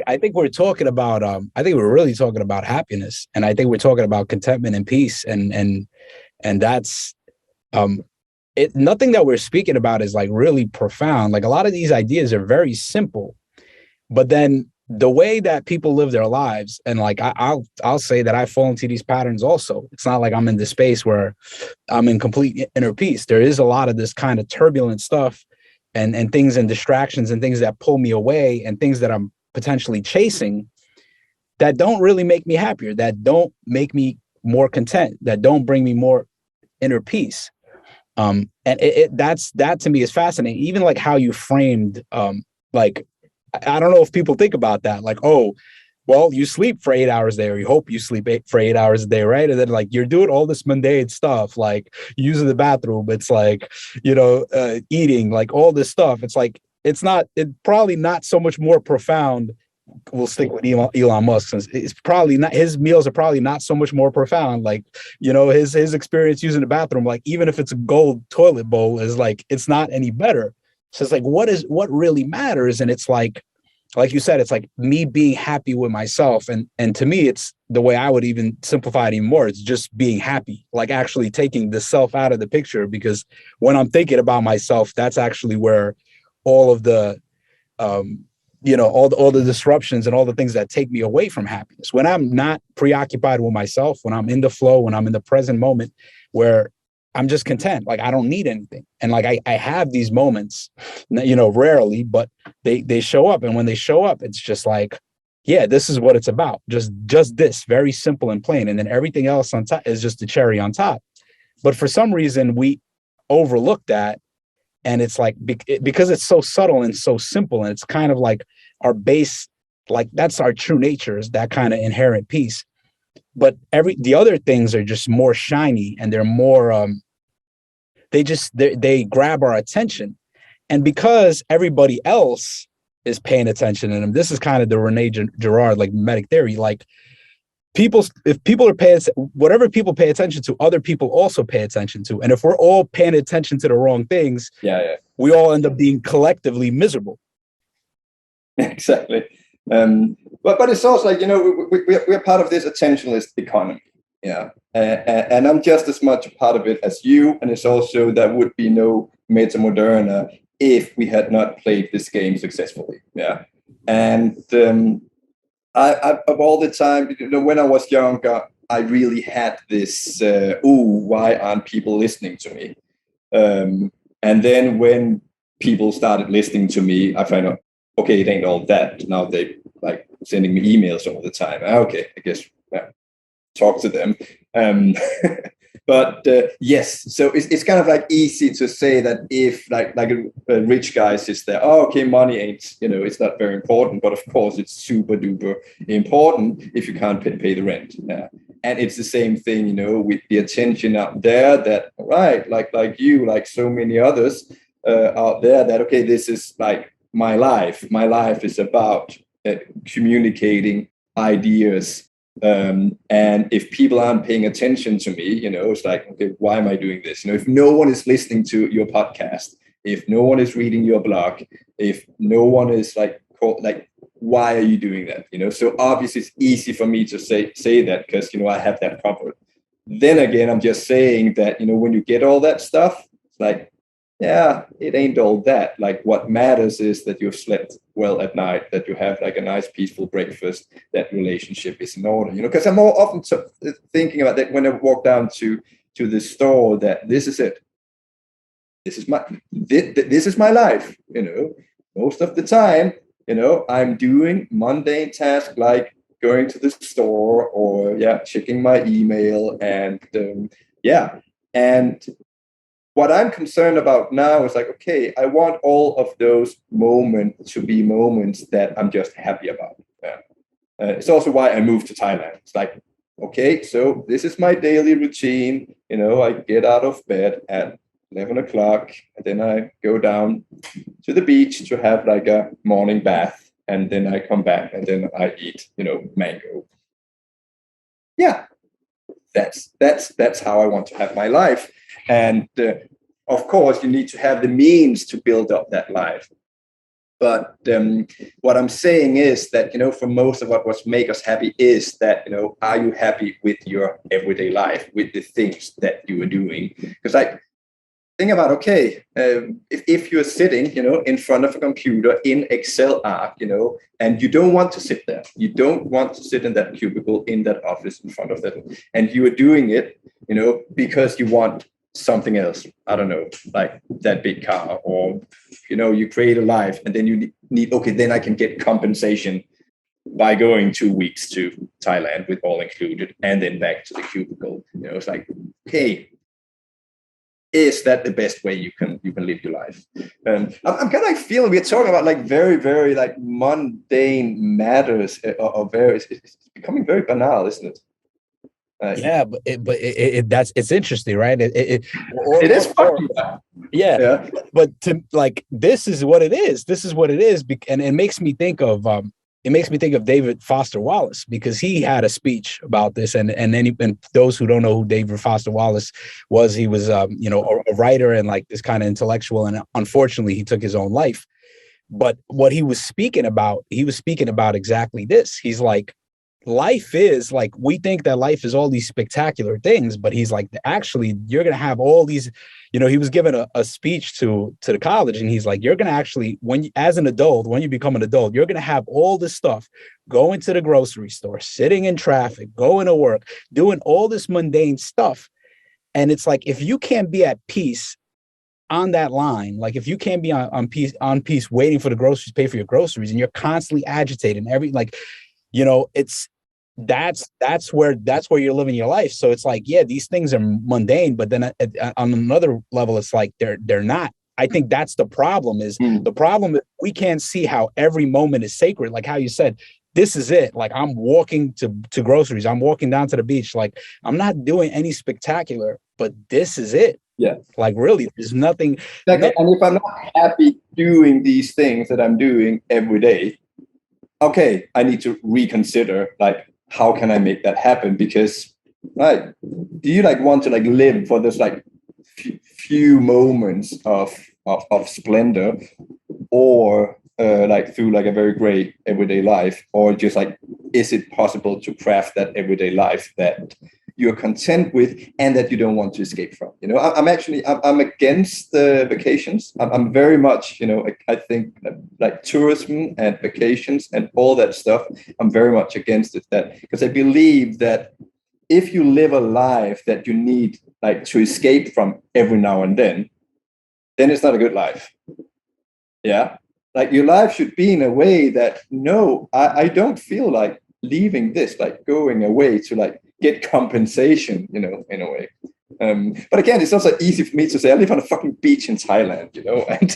I think we're talking about I think we're really talking about happiness, and I think we're talking about contentment and peace, and that's um it. Nothing that we're speaking about is like really profound. Like a lot of these ideas are very simple, but then the way that people live their lives, and like I'll say that I fall into these patterns also. It's not like I'm in this space where I'm in complete inner peace. There is a lot of this kind of turbulent stuff and things and distractions and things that pull me away and things that I'm potentially chasing that don't really make me happier, that don't make me more content, that don't bring me more inner peace. And that to me is fascinating. Even like how you framed, like I don't know if people think about that, like, oh, well, you sleep for 8 hours a day, or you hope you sleep for 8 hours a day, right? And then like you're doing all this mundane stuff, like using the bathroom. It's like, eating, like all this stuff. It's like it's probably not so much more profound. We'll stick with Elon Musk, since it's probably not, his meals are probably not so much more profound. Like, his experience using the bathroom, like even if it's a gold toilet bowl, is like it's not any better. So it's like what really matters, and it's like you said, it's like me being happy with myself. And to me, it's the way I would even simplify it even more. It's just being happy, like actually taking the self out of the picture, because when I'm thinking about myself, that's actually where all of the, all the disruptions and all the things that take me away from happiness. When I'm not preoccupied with myself, when I'm in the flow, when I'm in the present moment, where I'm just content. Like I don't need anything. And like I have these moments, rarely, but they show up. And when they show up, it's just like, yeah, this is what it's about. Just this, very simple and plain. And then everything else on top is just the cherry on top. But for some reason, we overlook that. And it's like, because it's so subtle and so simple, and it's kind of like our base, like that's our true nature, is that kind of inherent peace. But the other things are just more shiny, and they're more they grab our attention. And because everybody else is paying attention, and this is kind of the Rene Girard like mimetic theory, like if people are paying, whatever people pay attention to, other people also pay attention to. And if we're all paying attention to the wrong things, we all end up being collectively miserable. Exactly. But it's also like, we're part of this attentionalist economy. Yeah. And I'm just as much a part of it as you. And it's also, there would be no metamodern if we had not played this game successfully. Yeah. And I of all the time, when I was younger, I really had this, why aren't people listening to me? And then when people started listening to me, I found out, okay, it ain't all that. Now they like sending me emails all the time. Okay, I guess talk to them. But yes, so it's kind of like easy to say that if like a rich guy sits there, oh, okay, money ain't, it's not very important, but of course it's super duper important if you can't pay the rent. Yeah. And it's the same thing, with the attention out there that, right, like you, like so many others out there, that, okay, this is like my life. My life is about communicating ideas. And if people aren't paying attention to me, it's like, okay, why am I doing this? If no one is listening to your podcast, if no one is reading your blog, if no one is like, why are you doing that? So obviously it's easy for me to say that because, I have that covered. Then again, I'm just saying that, when you get all that stuff, it's like, yeah, it ain't all that. Like what matters is that you've slept well at night, that you have like a nice peaceful breakfast, that relationship is in order, because I'm more often thinking about that when I walk down to the store, that this is it. This is my life, most of the time, I'm doing mundane tasks like going to the store or checking my email and and what I'm concerned about now is like, okay, I want all of those moments to be moments that I'm just happy about. Yeah. It's also why I moved to Thailand. It's like, okay, so this is my daily routine. I get out of bed at 11 o'clock, and then I go down to the beach to have like a morning bath, and then I come back, and then I eat, mango. Yeah, that's how I want to have my life. And of course, you need to have the means to build up that life. But what I'm saying is that, for most of what makes us happy is that, are you happy with your everyday life, with the things that you are doing? Because think about, okay, if you're sitting, in front of a computer in Excel art, and you don't want to sit there, you don't want to sit in that cubicle, in that office in front of that, and you are doing it, because you want something else. I don't know, like that big car, or, you create a life, and then you need, okay, then I can get compensation by going 2 weeks to Thailand with all included, and then back to the cubicle. It's like, hey, is that the best way you can live your life? I'm kind of like feeling we're talking about like very, very like mundane matters, or very, it's becoming very banal, isn't it? Yeah, but it's interesting, right? It is fucking yeah. yeah. But to like, this is what it is. This is what it is, and it makes me think of David Foster Wallace, because he had a speech about this, and those who don't know who David Foster Wallace was, he was a writer and like this kind of intellectual, and unfortunately he took his own life. But what he was speaking about exactly this. He's like, life is like, we think that life is all these spectacular things, but he's like, actually, you're going to have all these, he was given a speech to the college, and he's like, you're going to actually, as an adult, when you become an adult, you're going to have all this stuff, going to the grocery store, sitting in traffic, going to work, doing all this mundane stuff. And it's like, if you can't be at peace on that line, like if you can't be on peace waiting for the groceries, pay for your groceries, and you're constantly agitated and it's that's where you're living your life. So it's like, yeah, these things are mundane, but then on another level, it's like they're not. I think that's the problem. The problem is we can't see how every moment is sacred. Like how you said, this is it. Like I'm walking to groceries, I'm walking down to the beach. Like I'm not doing any spectacular, but this is it. Yeah. Like really, there's nothing. And if I'm not happy doing these things that I'm doing every day, okay, I need to reconsider, like, how can I make that happen? Because, like, do you like want to like live for this like few moments of splendor, or like through like a very great everyday life, or just like, is it possible to craft that everyday life that you're content with and that you don't want to escape from? I'm against the vacations. I'm very much, I think like tourism and vacations and all that stuff, I'm very much against it, that because I believe that if you live a life that you need like to escape from every now and then it's not a good life. Yeah. Like your life should be in a way that, no, I don't feel like leaving this, like going away to like get compensation, in a way. But again, it's also easy for me to say I live on a fucking beach in Thailand, and